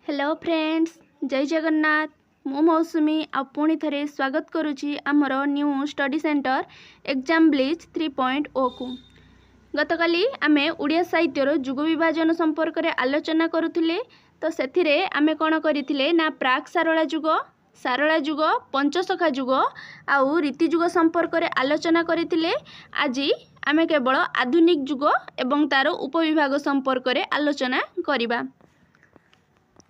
Hello friends, जय जगन्नाथ। मु मौसुमी पुणी थे स्वागत करुच्ची आमर new study centre exam blitz 3.0 को। गतकाली आमे उड़िया साहित्यर जुग विभाजन संपर्क में आलोचना करुथिले। तो सेथिरे आमे कौन करथिले ना प्राक सारला जुग पंचसखा जुग आउ रीति जुग संपर्क में आलोचना करथिले। आज आमे केवल आधुनिक जुग एवं तार उपविभाग संपर्क में आलोचना करिबा।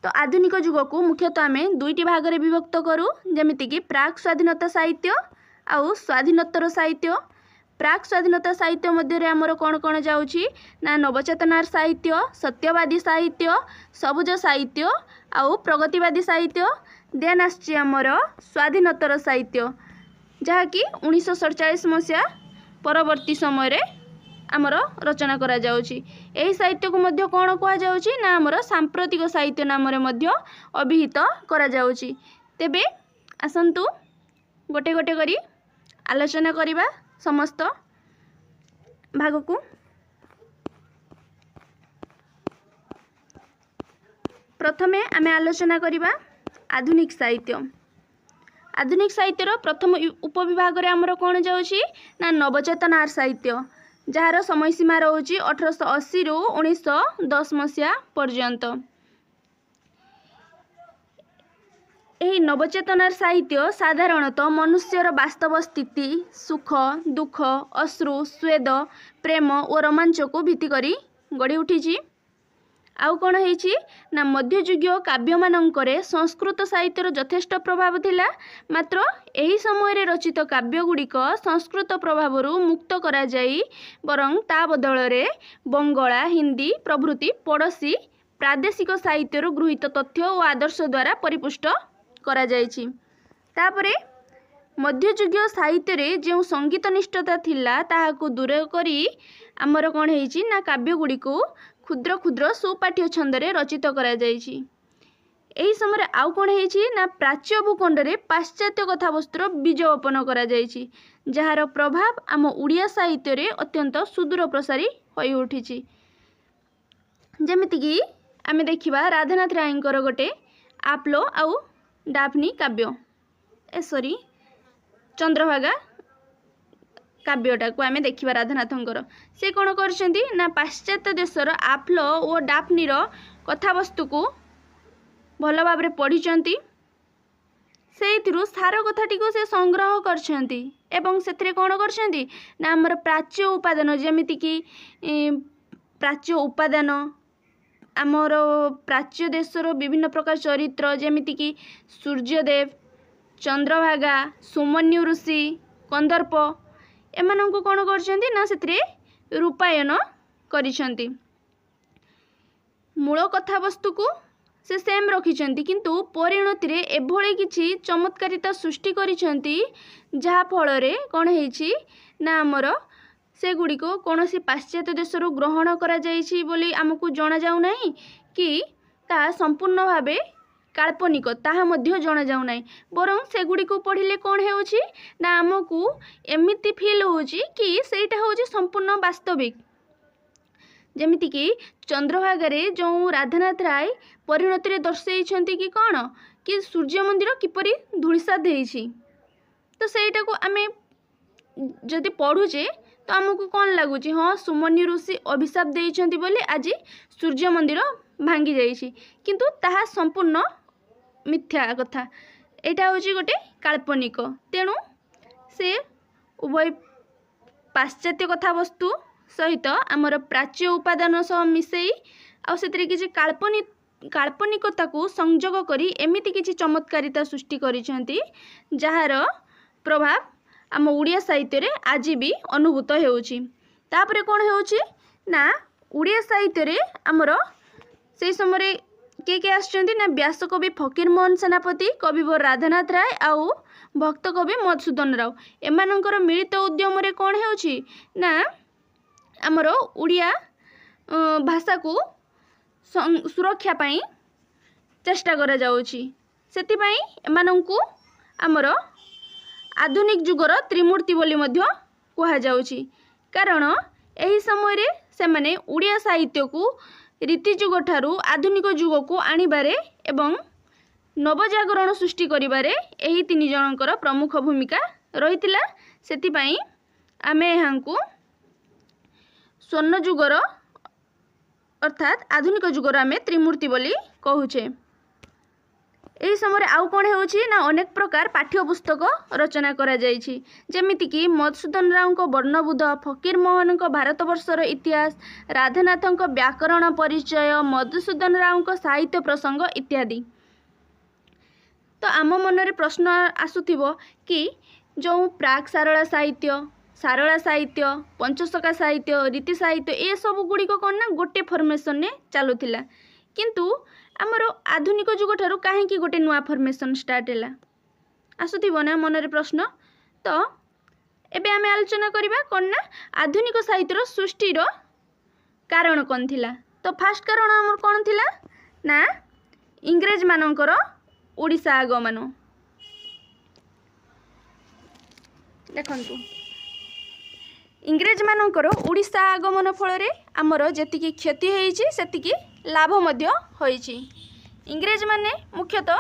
तो आधुनिक जुग को मुख्यतः आम दुईटी भाग में विभक्त करूँ, जमीक प्राक स्वाधीनता साहित्य आउ स्वाधीनोत्तर साहित्य। प्राक स्वाधीनता साहित्य मध्य आमर कौन कौन जाऊँगी ना नवचेतनार साहित्य, सत्यवादी साहित्य, सबुज साहित्य आउ प्रगतिवादी साहित्य। देन आमर स्वाधीनोत्तर साहित्य जहाँकि 1947 मसीहा परवर्ती समय आमर रचना करा जाउची। एही साहित्य को मध्य कौन कहा जाउची ना आमर सांप्रतिक साहित्य नाम रे मध्य अभिहित करा जाउची। तेबे आसंतु गोटे गोटे करी आलोचना करिबा समस्त भाग को। प्रथमे आमे आलोचना करिबा आधुनिक साहित्य। आधुनिक साहित्यर प्रथम उपविभाग रे आमर कौन जाउची ना नवचेतनार साहित्य, जार समय सीमा रोची 1880 रु 1910 मसीहा पर्यंत। यही नवचेतनार साहित्य साधारणतः मनुष्यर वास्तव स्थिति, सुख दुख, अश्रु स्वेद, प्रेम और रोमांच को भित्ति करी गढ़ी उठी। आउ कौन है ना मध्ययुगीय काव्य मानकरे संस्कृत साहित्यर यथेष्ट प्रभाव थिला। मात्र एही समय रे रचित काव्य गुड़िक संस्कृत प्रभाव मुक्त करा जाई, बरं ता बदल रे बंगला, हिंदी प्रभृति पड़ोसी प्रादेशिक साहित्यर गृहीत तथ्य और आदर्श द्वारा परिपुष्ट करा जाइछि। तापरे मध्ययुगीय साहित्य रे जो संगीत निष्ठता थिला ताहाकु दूर करी आमर कौन है ना काव्य गुड़िक क्षुद्र क्षुद्र सुपाठ्य छंदरे रचित करा जाइछि। एही समय आउ कौन है ना प्राच्य भूखंड रे पाश्चात्य कथावस्तुर बीजवपन करा जाइछि, जार प्रभाव आम उड़िया साहित्य रे अत्यंत सुदूर प्रसारी होई उठिछि। जेमितिकी आमे देखिबा राधानाथ रायंकर गोटे आपलो आउ डाफनी काव्य सॉरी चंद्रभागा काव्यटा को आमे देखिबा राधानाथंकर। से कौन करछंती ना पाश्चात्य देशर आपलो और डाफनीर कथावस्तु को भल भाव पढ़ी से सार कथाटी को से संग्रह करछंती एवं से कौन करछंती ना आमर प्राच्य उपादान जेमितिकी प्राच्य उपादान आमर प्राच्य देशर विभिन्न प्रकार चरित्र जेमितिकी सूर्यदेव, चंद्रभागा, सुमन्यु ऋषि, कंदर्प एमानंको कौन करछंती ना सेत्रे रूपायन करिछंती। मूल कथावस्तु को से सेम रखिछंती, किंतु परिणति रे एभଳି किछि चमत्कारिता सृष्टि करिछंती जहा फल रे कौन हेछि ना आमर से गुड़ी को कौन सी पाश्चात्य देशर ग्रहण करा जाइछि बोली आमको जणा जाउ नाही कि ता संपूर्ण भावे काल्पनिक ताहा मध्य जणा जाउ नाही, बरं से गुड़ी को पढ़िले कौन हेउछि ना आमको एमिति फील होउछि कि सेटा होउछि संपूर्ण वास्तविक। जेमितिकी चंद्रभागारे जो राधानाथ राय परिणति रे दर्शाइछंती कि कौन कि सूर्य मंदिर किपरि धूलिसा देइछि। तो सेटा को आमे जदि पढ़ुचे तो आमको कौन लगुच हाँ सुमन्यु ऋषि अभिशाप देइछंती बोली आज सूर्य मंदिर भांगी जाइछि, किंतु ताहा संपूर्ण मिथ्या कथा। एटा होछि गोटे काल्पनिक। तेणु से उभय पाश्चात्य कथावस्तु सहित आमर प्राच्य उपादान सह मिसेई आ सेतरे किछि काल्पनिकता को संयोग करी एमिति किछि चमत्कारिता सृष्टि करिछंती जहार प्रभाव आम उड़िया साहित्य रे आज भी अनुभूत हेउछि। तापरे कौन हेउछि ना उड़िया साहित्य रे आमर से समय के आछंती ना व्यास कवि फकीर मोहन सेनापति, कविवर राधानाथ राय आउ भक्त कवि मधुसूदन राव एमानंकर मिलित उद्यम रे कौन हेउछि ना आमर उड़िया भाषा को सुरक्षा पाई चेष्टा करा जाउछि। सेति पाई एमानंकु आमर आधुनिक जुगर त्रिमूर्ति बोली मध्य कहा जाउछि, कारण एही समय रे से माने उड़िया साहित्य को रीति जुग ठारू आधुनिक जुग को आनिबारे एवं नवजागरण सृष्टि करिबारे एही तीन जनकर प्रमुख भूमिका रहितिला। सेतिपई आमे एहांकु स्वर्ण युगर अर्थात आधुनिक युगर आमे त्रिमूर्ति बोली कहूचे। एही समय आउ कौन होउछि ना अनेक प्रकार पाठ्य पुस्तक रचना करा जाइछि, जेमिति कि मधुसूदन राव को वर्णबोध, फकीर मोहन को भारतवर्षर इतिहास, राधानाथ को व्याकरण परिचय, मधुसूदन राव को साहित्य प्रसंग इत्यादि। तो आम मन में प्रश्न आसुथिबो कि जो प्राक सारला साहित्य, पंचशखा साहित्य, रीति साहित्य ए सब गुड़िक कौन ना गोटे फॉर्मेशन ने चलुथिला, किंतु आमर आधुनिक जुग ठारू कहीं गोटे नुआ फॉर्मेशन स्टार्ट है आसुथिबो ना मन में प्रश्न। तो एबे आमे आलोचना करिबा कौन ना आधुनिक साहित्यर सृष्टिर कारण कौन थिला। तो फास्ट कारण आमर कौन थिला ना इंग्रेज मानकर ओडिशा आगमन। देखंतु इंग्रेज मानकर ओडिशा आगमन फल आमर जेतिकी क्षति होईछि सेतिकी लाभ मध्य होईछि। इंग्रेज माने मुख्यतः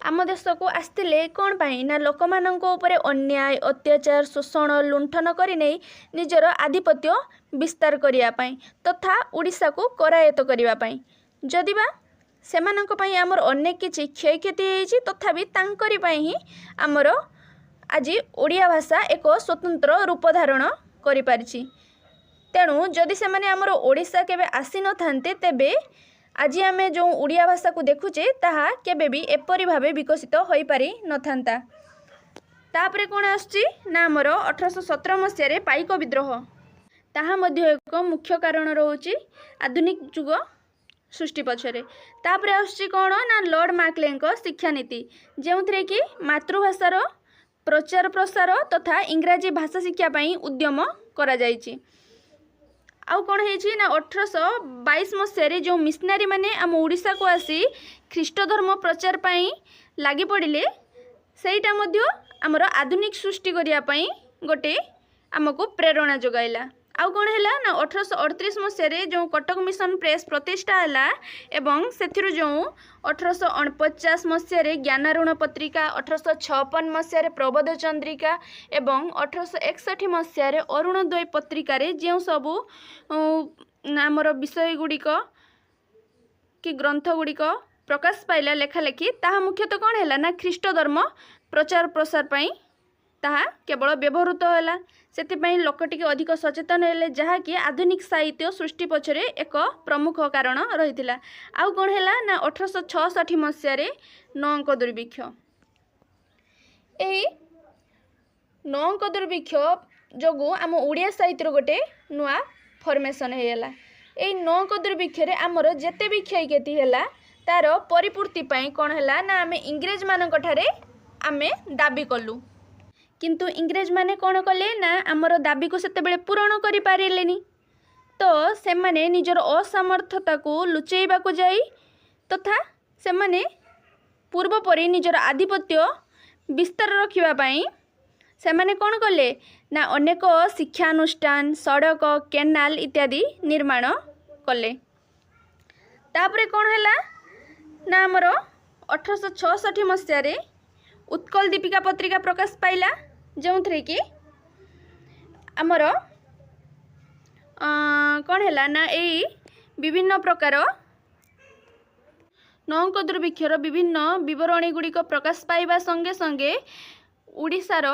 आम देश को आसते कौन पाई ना लोक मानंको उपरे अन्याय, अत्याचार, शोषण, लुंठन करि नै निजर आधिपत्य विस्तार करिया पाई तथा ओडिशा को करायत्त करिया पाई। जदिबा सेमानंको पाई आमर अनेक किछि क्षय क्षति होईछि तथापि तांकरि पाई ही आमर आज ओडिया भाषा एक स्वतंत्र रूप धारण करि पारिछि। तेणु जदि से माने आमर ओडिशा केबे आसी न थान्ते तेबे आज आमे जो ओडिया भाषा को देखुचे ताहा केबे भी एपरि भावे विकसित होई पारि न थान्ता। तापरे कोन आछि ना आमर 1817 मसिया पाइक विद्रोह, ताहा मध्य एक मुख्य कारण रहउछि आधुनिक युग सृष्टि पछरे। तापरे आछि कोन ना लॉर्ड मैकलेन शिक्षा नीति, जेउथरे कि मातृभाषार प्रचार प्रसार तथा इंग्राजी भाषा शिक्षा पाई उद्यम करा जाइछि। आउ कौन है ना 1822 मसीह जो मिशनरी माने आम ओडिशा को आसी ख्रीष्ट धर्म प्रचार पाई लगी पड़े सेटा मध्य आमर आधुनिक सृष्टि करिया पाई गोटे आमको प्रेरणा जोगाइला। आउ कौन है ना 1838 मसीह जो कटक मिशन प्रेस प्रतिष्ठा है एवं से जो 1849 मसीह ज्ञानारूण पत्रिका, 1856 मसीह प्रबोध चंद्रिका एवं 1861 मसीह अरुणोदय पत्रिकार जो सबू आमर विषय गुड़िक कि ग्रंथ गुड़िक प्रकाश पाइला लेखालेखि ताहा मुख्यतः कौन है ना ख्रीष्ट धर्म प्रचार प्रसार पाई ताहा केवल व्यवहृत है। से लोक टिके अधिक सचेतन हेले जहाँकि आधुनिक साहित्य सृष्टि पछरे एक प्रमुख कारण रही। आउ कौन है ना 1866 मसीह नौंक दुर्भिक्ष। यही नौंक दुर्भिक्ष जो आम ओडिया साहित्य गोटे नुआ फॉर्मेशन होगा। यही नौंक दुर्भिक्ष आमर जेते भी क्षयक्षति है तार परिपूर्ति पाई कौन है ना आम इंग्रेज मानक ठारे आमे दाबी कलु, किंतु इंग्रेज माने कौन कले ना आमर दाबी को सेतेबेले पूरण करि पारिलेनी। तो से माने निजर असमर्थता को लुचेइबा को जाई तथा से माने पूर्व परि निजर आधिपत्य विस्तार रखिबा पाई से माने कौन कले ना अनेक शिक्षानुष्ठान, सड़क, केनाल इत्यादि निर्माण कले। तापरे कौन हैला ना आमर 1866 मसीह उत्कल दीपिका पत्रिका प्रकाश पाइला, जो थे कि आमर कौन है ना यही विभिन्न प्रकार नौंक दुर्भिक्षर विभिन्न बरणी गुड़िक प्रकाश पाइबा संगे संगे ओडिशार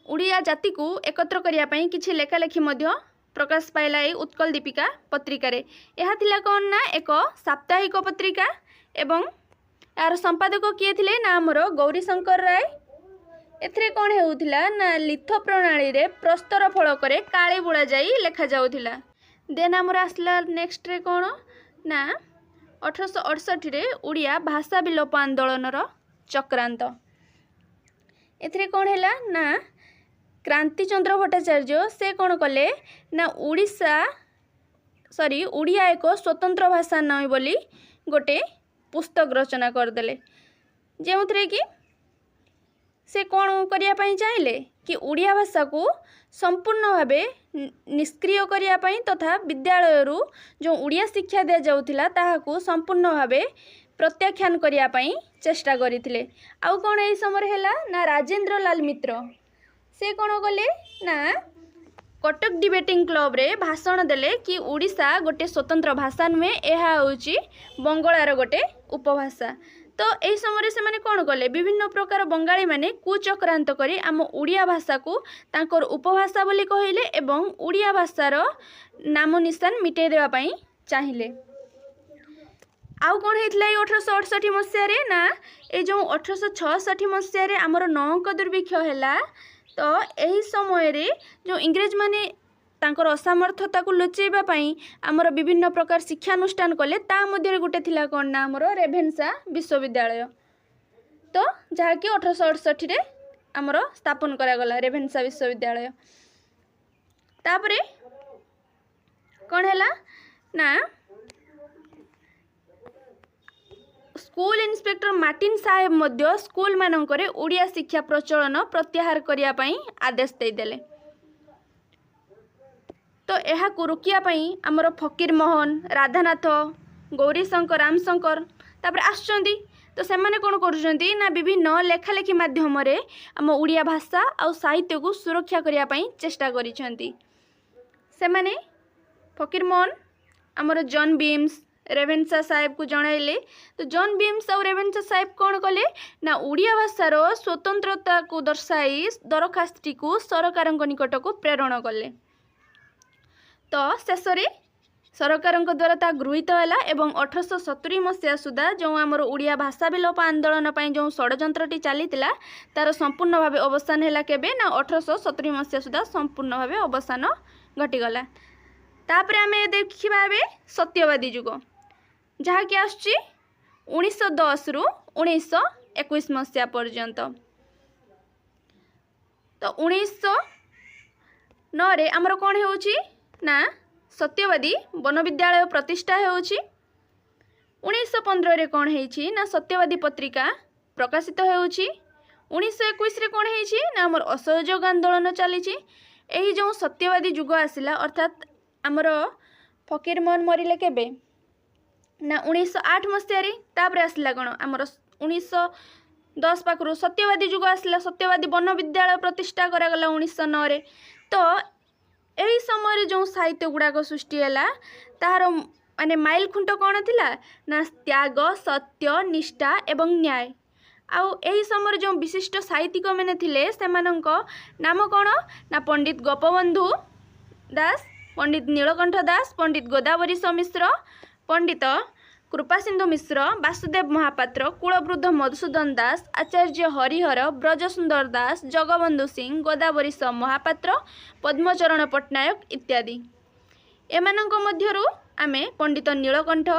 ओडिया जाति को एकत्र करिया पई किछि लेखालेखि मध्य प्रकाश पाइला ए उत्कल दीपिका पत्रिका रे। यह थिला कौन ना एक साप्ताहिक पत्रिका एवं यार संपादक किए थिले ना आमर गौरीशंकर राय। एथरे कौन होउथिला ना लिथ प्रणाली रे प्रस्तर फलक रे काली बुला जाई लेखा जाउथिला। देन आमर आसला नेक्स्ट रे कौन ना 1868 रे ओडिया भाषा विलोप आंदोलनर चक्रांत। एथरे कौन हैला ना क्रांति चंद्र भट्टाचार्य से कौन कले ना ओडिया एक स्वतंत्र भाषा नय बोली गोटे पुस्तक रचना करदेले, जो कि से कौन करने चाहिए कि ओडिया भाषा को संपूर्ण भावे निष्क्रिय करने तथा विद्यालय जो ओडिया शिक्षा दि जाऊला ताहाकू संपूर्ण भावे प्रत्याख्यान करने चेष्टा करते। आउ कौन यही समय है ना राजेंद्र लाल मित्र से कौन कले ना कटक डिबेटिंग क्लब रे भाषण देले कि ओडिशा गोटे स्वतंत्र भाषा नुहे, यह हूँ बंगालार गोटे उपभाषा। तो यही समय से माने कौन कले विभिन्न प्रकार बंगाली माने कुचक्रांत करी आम ओडिया भाषा को तांकर उपभाषा बोली कहले एवं ओडिया भाषार नाम निशान मिटाई देवा पई चाहिए। आउ कौन होता है 1868 मसीह ना ये जो 1866 मसीह आमर 9 अंक दुर्भिक्ष है। तो यही समय रे जो इंग्रेज माने तांकर असामर्थ्यता को लुचेबा पई आमर विभिन्न प्रकार शिक्षानुष्ठान कले ता मध्य गोटे थिला कौन ना आमर रेभेन्सा विश्वविद्यालय। तो जहाँकि 1868 रे आमर स्थापन करागला रेभेन्सा विश्वविद्यालय। तापरे कौन है ना स्कूल इंस्पेक्टर मार्टिन साहेब मध्य स्कूल मानकरे ओडिया शिक्षा प्रचलन प्रत्याहार करिया पई आदेश देदेले। तो यह को रोकिया पई आमर फकीर मोहन, राधानाथ, गौरीशंकर, रामशंकर तापर आसुचंदी। तो से माने कौन करुचंदी ना विभिन्न लेखालेखी माध्यम रे आम ओडिया भाषा और साहित्य को सुरक्षा करिया पई चेष्टा करिसंती। से माने फकीर मोहन आमर जॉन बीम्स रेभेन्सा साहेब को जणाइले। तो जॉन बीम्स और रेभेन्सा साहेब कौन कले ना ओडिया भाषार स्वतंत्रता को दर्शाई दरखास्ती को सरकार निकट को प्रेरण कले। तो शेष सरकार द्वारा ता गृहीत है एवं 1870 मसीहा सुधा जो आमर ओडिया भाषा विलोप आंदोलन पर जो षड्यंत्रटी चली तार संपूर्ण भाव अवसान है केबे ना 1870 मसीहा सुधा संपूर्ण भाव अवसान घटीगला। तापर आम देखा सत्यवादी जुग जहाँकि आसुची 1910 रु 1921 मसीहा पर्यंत। तो 1909 रे आमर कौन होउची ना सत्यवादी वन विद्यालय प्रतिष्ठा होउची। 1915 रे कौन होइची ना सत्यवादी पत्रिका प्रकाशित होउची। 1921 रे कौन होइची ना आमर असहयोग आंदोलन चली। यही जो सत्यवादी जुग आसिला अर्थात आमर फकीर मोहन मरिले केबे ना 1908 मसीह तापर आसला कौन आमर 1910 पाखु सत्यवादी जुग आसला। सत्यवादी वन विद्यालय प्रतिष्ठा करागला 1909 रे। तो यही समय जो साहित्य गुड़ाक सृष्टि है तार माने माइल खुंट कौन थिला ना त्याग, सत्य, निष्ठा एवं न्याय। आउ यही समय जो विशिष्ट साहित्यिक मैंने थिले सेमानंक नाम कौन ना पंडित गोपबंधु दास, पंडित नीलकंठ दास, पंडित गोदावरी मिश्र, पंडित कृपासिंधु मिश्र, वासुदेव महापात्र, कुलवृद्ध मधुसूदन दास, आचार्य हरिहर, ब्रजसुंदर दास, जगबंधु सिंह, गोदावरी महापात्र, पद्मचरण पट्टनायक इत्यादि। एमानंक मध्यरु आमे पंडित नीलकंठ,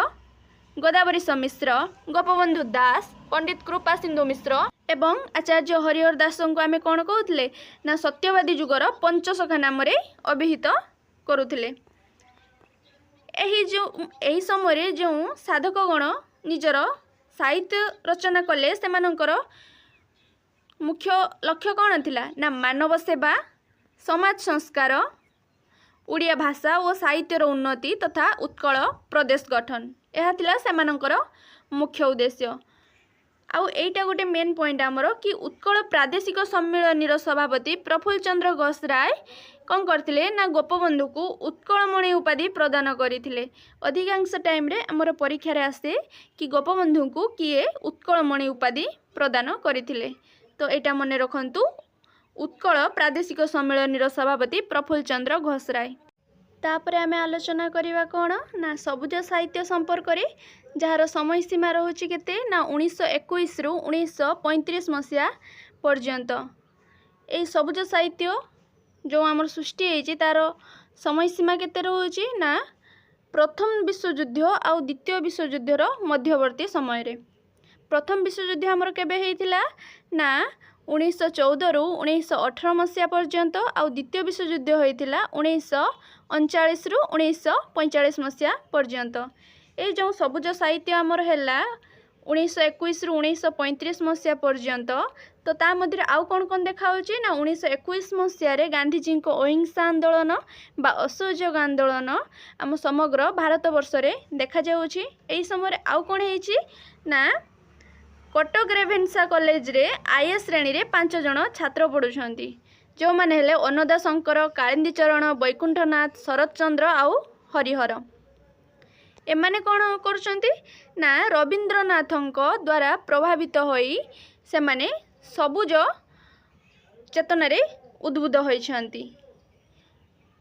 गोदावरी मिश्र, गोपबंधु दास, पंडित कृपासिंधु मिश्र एवं आचार्य हरिहर दास को आमे कौन कहते ना सत्यवादी जुगर पंचसखा नाम अभिहित करुथिले। यही समय जो साधकगण निजर साहित्य रचना कले सेमानंकर मुख्य लक्ष्य कौन थिला ना मानव सेवा, समाज संस्कार, ओडिया भाषा और साहित्यर उन्नति तथा उत्कल प्रदेश गठन यह थिला सेमानंकर मुख्य उद्देश्य। आउ एटा गोटे मेन पॉइंट आमर कि उत्कल प्रादेशिक सम्मेलन सभापति प्रफुल्ल चंद्र घोषराय कौन करथिले ना गोपबंधु को उत्कलमणि उपाधि प्रदान करथिले। अधिकांश टाइम रे आमर परीक्षा रे आसे कि गोपबंधु को किए उत्कलमणि उपाधि प्रदान करथिले। तो एटा मने रखंतु उत्कल प्रादेशिक सम्मेलन सभापति प्रफुल्ल चंद्र घोषराय। तापरे आमे आलोचना करिवा कोन ना सबुज साहित्य संपर्क रे जार समय सीमा रहुची केते ना 1921 रु 1935 मसीहा पर्यंत। ए सबुज साहित्य जो आमर सृष्टि होइछि तार समय सीमा केते रहुची ना प्रथम विश्वयुद्ध आउ द्वितीय विश्वयुद्धर मध्यवर्ती समय रे। प्रथम विश्वयुद्ध आमर केबे हेइथिला ना 1914 रु 1918 मसीहा पर्यंत आउ द्वितीय विश्वयुद्ध होइथिला 1939 रु 1945 मसीहा पर्यंत। ए जो सबुज साहित्य आमर हैला 1921 रु 1935 मसीहा पर्यंत। तो ता मध्य आउ कौन कौन देखा ना 1921 मसीह गांधीजी को अहिंसा आंदोलन बा असहयोग आंदोलन आम समग्र भारत वर्ष में देखा जाउछि। एही समय आउ कौन है ना कटक रेभेन्सा कॉलेज रे आईए श्रेणी रे 5 जन छात्र पढ़ुछंती जो माने हेले अन्नदा शंकर, कालिंदी चरण, वैकुंठनाथ, शरद चंद्र आउ हरिहर। एमाने कौन करुछंती ना रवींद्रनाथଙ୍କ द्वारा प्रभावित होई से माने सबुज चेतन रे उद्बुद्ध होइछंती।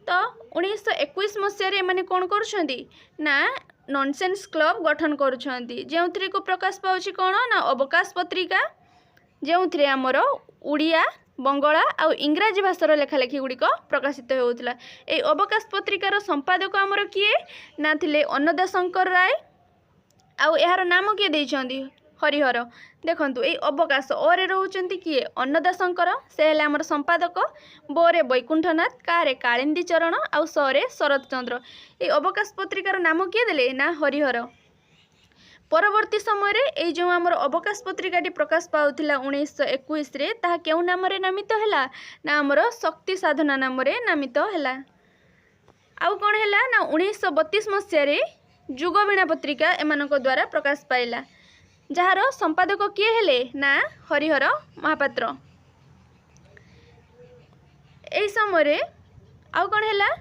तो 1921 मसीह रे एमाने कौन करुछंती ना नॉनसेंस क्लब गठन करुछंती जेउथरे को प्रकाश पाउछि कौन ना अवकाश पत्रिका जेउथरे हमर उड़िया, बंगला आउ इंग्राजी भाषार लेखालेखी गुड़िक प्रकाशित होउतला। ए अवकाश पत्रिकार संपादक आमर किए ना थिले अन्नदा शंकर राय आउ यार नाम किए देइछंती हरिहर। देखंतु ए अवकाश ओरे रहउचंती किए अन्नदा शंकर से हेले आमर संपादक, बोरे वैकुंठनाथ, कारे कालिंदी चरण आउ सरे शरद चंद्र। ए अवकाश पत्रिकार नाम किए देले ना हरिहर। परवर्ती समय रे जो आमर अवकाश पत्रिकाटी प्रकाश पाउथिला 1921 रे ताहा केउ नाम रे नामित हैला ना आमर शक्ति साधना नाम रे नामित हैला। आउ कोन हैला ना 1932 मसीह रे जुगवीणा पत्रिका एमानक द्वारा प्रकाश पाइला जहार संपादक किए हेले ना हरिहर महापात्र। एई समय रे आउ कोन हैला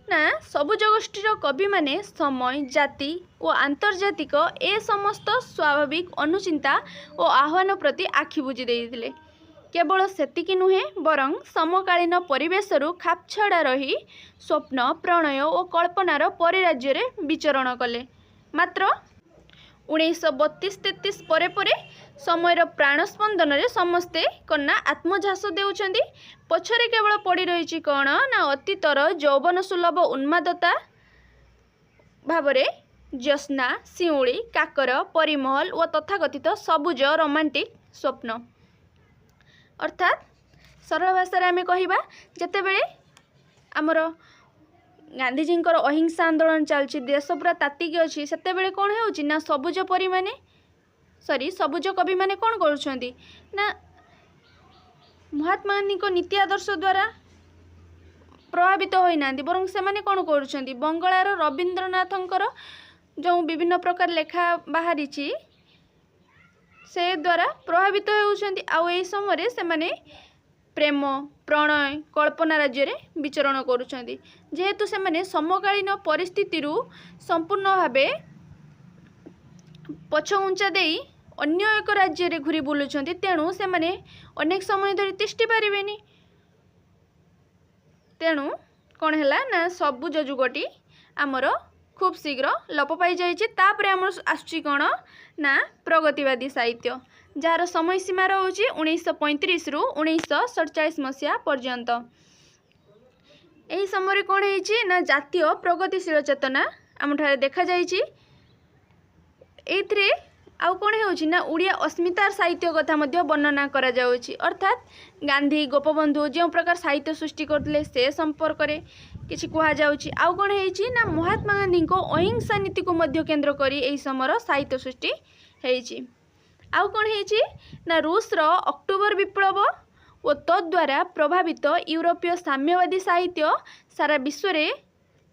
ना सबुज गोष्ठीर कवि माने समय, जाति और आंतर्जातिक ए समस्त स्वाभाविक अनुचिंता और आह्वान प्रति आखि बुझी देइथिले। केवल सेतिकी नुहे बरं समकालीन परिवेशरू खापछड़ा रही स्वप्न, प्रणय और कल्पनार परिराज्य रे विचरण कले। मात्र 1932-33 परे समयर प्राणस्पंदन रे समस्ते कन्ना आत्मझास देउछंदी। पछरे केवल पड़ी रही कौन ना अतीतर यौवन सुलभ उन्मादता भावरे ज्योत्स्ना, शिउली, काकर, परिमहल और तथाकथित सबुज रोमांटिक स्वप्न। अर्थात सरल भाषा आम कहिबा जेतेबेले आमर गांधीजींकर अहिंसा आंदोलन चलछि, देश पूरा तातिक अछि, सेतेबेले कौन होउछि ना सबुज परी माने सबुज कवि माने कौन करुछंती ना महात्मा गांधी को नीति आदर्श द्वारा प्रभावित होई नांदी बरं से माने कौन करुछंती बंगलार रवींद्रनाथंकर जो विभिन्न प्रकार लेखा बाहरी से द्वारा प्रभावित होउछंती। आउ एई समय से माने प्रेम, प्रणय, कल्पना राज्य रे विचरण करुछंती जेहेतु से माने समकालीन परिस्थिति संपूर्ण भावे पछ उंचा देई अन्य एक राज्य रे घुरी बुलुछंती तेणु से माने अनेक समय धरी तिष्टि पारिबेनी। तेणु कौन हैला ना सबुज जुगटी आमर खूब शीघ्र लोप पाई जाइछि। तापरे आमर आसुछि कौन ना प्रगतिवादी साहित्य जार समय सीमा रहुछि 1935 रु 1947 मसीहा पर्यंत। एही समय कौन है ना जातीय प्रगतिशील चेतना आमठारे देखा जाइछि। एइथरे आउ कौन होउछि ना उड़िया अस्मितार साहित्य कथा मध्य वर्णना करा जाउछि। अर्थात गांधी, गोपबंधु जो प्रकार साहित्य सृष्टि करथिले से संपर्क रे किछि कुहा जाउछि। आउ कौन है ना महात्मा गांधी को अहिंसा नीति को मध्य केंद्र करी एही समर साहित्य सृष्टि हेइछि। आउ कौन है ना रूस रो अक्टोबर विप्लव और तद्वारा प्रभावित यूरोपीय साम्यवादी साहित्य सारा विश्व रे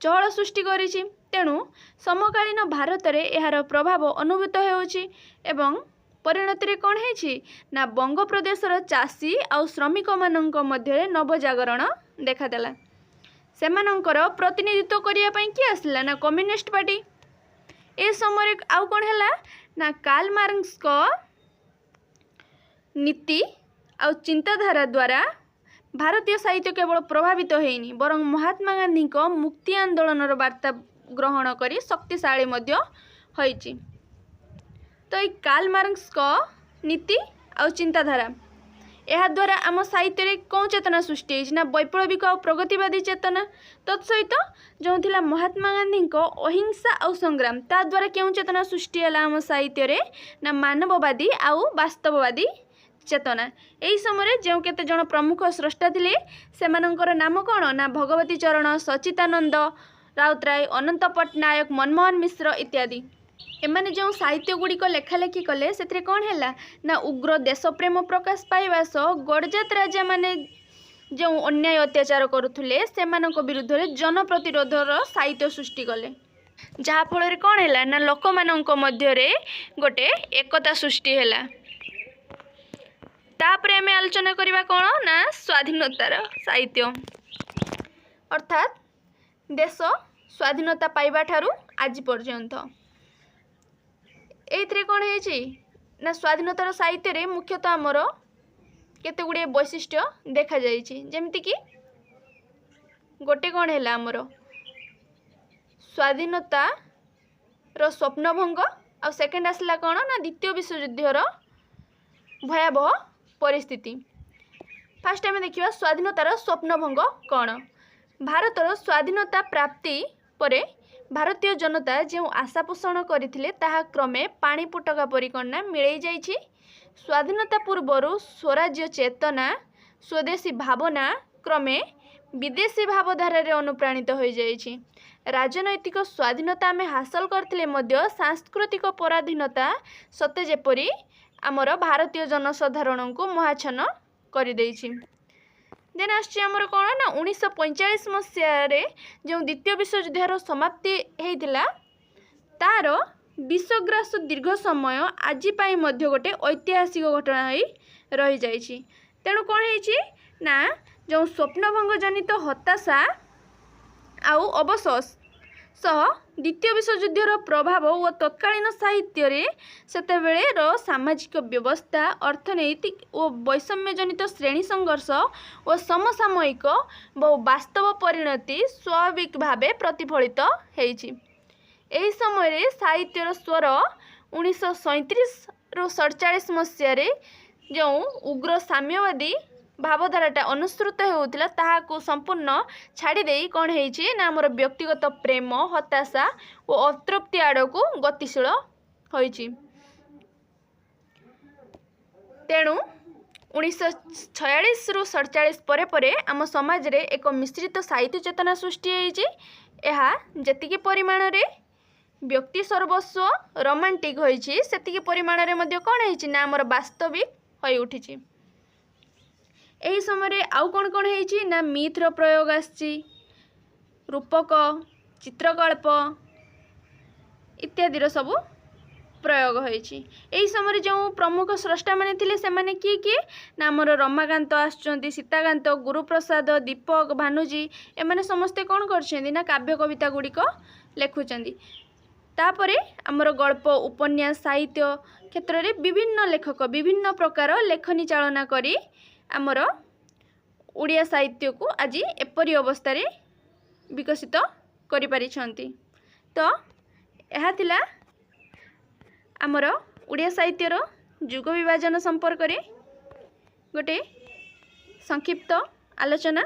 चहल सृष्टि करिछि। तेणु समकालीन भारत रे एहार प्रभाव अनुभूत हेउछि एवं परिणति रे कौन है ना बंग प्रदेशर चाषी आउ श्रमिक मानक मध्य नवजागरण देखादेला। सेमानंकर प्रतिनिधित्व करिया पई कि आसला ना कम्युनिस्ट पार्टी। ए समय आउ कौन हैला ना कार्ल मार्क्स को नीति आउ चिंताधारा द्वारा भारतीय साहित्य केवल प्रभावित होइनी बरं महात्मा गांधी को मुक्ति आंदोलन वार्ता ग्रहण करी शक्तिशाली मध्य होइछि। तो ये कार्ल मार्क्स को नीति आउ चिंताधारा यह द्वारा आम साहित्य रे कौन चेतना सृष्टि होइछि ना वैप्लविक और प्रगतिवादी चेतना। तत्सहित जो थिला महात्मा गांधी को अहिंसा आउ संग्राम ता द्वारा क्यों चेतना सृष्टि होला आम साहित्य रे ना मानववादी आउ वास्तववादी चेतना। यही समय जो केते जन प्रमुख स्रष्टा थिले सेमानंकर नाम कौन ना भगवती चरण, सचितानंद राउतराय, अनंत पट्टनायक, मनमोहन मिश्र इत्यादि। एमाने जो साहित्य गुड़िक लेखालेखी कले से कौन है ना उग्र देशप्रेम प्रकाश पाइबा सह गड़जात राजा माने जो अन्याय अत्याचार करुले से विरुद्ध में जन प्रतिरोधर साहित्य सृष्टि कले जहाँफल कौन है ना लोक मध्य गोटे एकता सृष्टि है। तापर आम आलोचना करवा कौन ना स्वाधीनतार साहित्य अर्थात देश स्वाधीनता पाइबा ठारू आज पर्यंत ये कौन है ना स्वाधीनतार साहित्य रे मुख्यतः आमर केते गुड़े वैशिष्ट्य देखा जमीती कि गोटे कौन है आमर स्वाधीनता रो स्वप्नभंग आ सेकेंड आसला कौन ना द्वितीय विश्वयुद्धर भयावह परिस्थिति। फास्ट आम देखा स्वाधीनतार स्वप्नभंग कौन। भारतर स्वाधीनता प्राप्ति परे भारतीय जनता जो आशा पोषण करथिले ताहा क्रमे पानी पुटका परिकणना मिलई जाइछि। स्वाधीनता पूर्वर स्वराज्य चेतना स्वदेशी भावना क्रमे विदेशी भावधारा रे अनुप्राणित हो जाइछि। राजनैतिक स्वाधीनता आमे हासिल करथिले मध्य सांस्कृतिक पराधीनता सते जेपरी आमर भारतीय जनसाधारण को महाछन कर देछि। देन आमर कौन ना 1945 मसीह जो द्वितीय विश्वयुद्धर समाप्ति होता तार विश्वग्रास दीर्घ समय आज गोटे ऐतिहासिक घटना हो रही जाइछि। तेणु कौन है ना जो स्वप्नभंग जनित हताशा आउ अवशोष सह द्वितीय विश्वयुद्धर प्रभाव और तत्कालीन साहित्य रे सेतेबेलेर सामाजिक व्यवस्था अर्थनैतिक और वैषम्य जनित श्रेणी संघर्ष और समसामयिक बहु वास्तव परिणति स्वाभाविक भावे प्रतिफलित होइछि। एही समय रे साहित्यर स्वर 1937 रु 47 मसीह जो उग्र साम्यवादी भावधाराटा अनुसृत होउतिला ताहाको संपूर्ण छाड़ी देई कौन है ना आमर व्यक्तिगत प्रेम हताशा और अतृप्ति आड़क गतिशील होइछि। तेणु 1946 रु 47 परे परे आम समाज रे एक मिश्रित साहित्य चेतना सृष्टि होइछि। एहा जेतिकी परिमाण रे व्यक्ति सर्वस्व रोमांटिक होइछि सेतिकी परिमाण रे मध्य कौन है ना आमर वास्तविक होई उठिछि। यही समय आउ कौन कौन है ना मिथ्र प्रयोग आसी रूपक चित्रकल्प इत्यादि सब प्रयोग होइछि। एही समय जो प्रमुख स्रष्टा माने थिले से माने किए ना आमर रमाकांत आसुचंती सीताकांत गुरुप्रसाद दीपक भानुजी एमाने समस्ते कौन करछेंदी ना काव्य कविता गुड़िक लेखुचंदी। तापरे आमर गल्प उपन्यास साहित्य क्षेत्र में विभिन्न लेखक विभिन्न प्रकार लेखनी चालना करी आमर ओडिया साहित्य को आज एपरी अवस्था विकसित करि पारिछंती। तो यह थिला आमर ओडिया साहित्यर जुग विभाजन संपर्क रे गोटे संक्षिप्त आलोचना।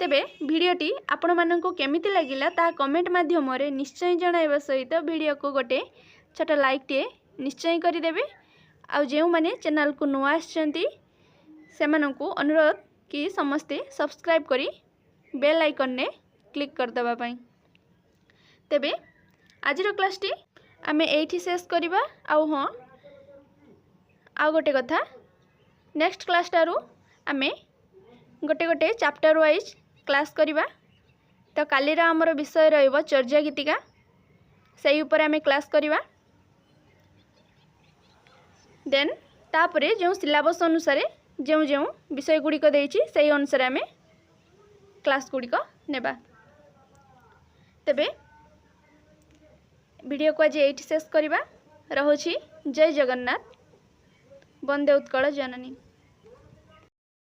तेबे भिडियोटी आपण माननकु केमिति लागिला ता कमेंट माध्यम रे निश्चय जणाइबा सहित भिडियो को गोटे छोटा लाइक टे निश्चय करि देबे। आ जेउ माने चैनल को नुआ आछंती सेमानंकु अनुरोध कि समस्ते सब्सक्राइब करी बेल आइकन ने क्लिक कर दबा पाई। तेबे आजिर क्लासटी आमे एठी शेष करिबा। आउ हाँ आउ गोटे कथा नेक्स्ट क्लास टारू आमे गोटे गोटे चैप्टर वाइज क्लास करिबा। तो कालीर आमर विषय रहिबो चर्या गीतिका सेही ऊपर आमे क्लास करिबा। देन तापरे जो सिलेबस अनुसार जो जो विषय गुड़िक देइछि सेही अनुसार आमे क्लास गुड़िक नेबा। तेबे वीडियो को आज एठी शेष करिबा। रहुछि जय जगन्नाथ। वंदे उत्कल जननी।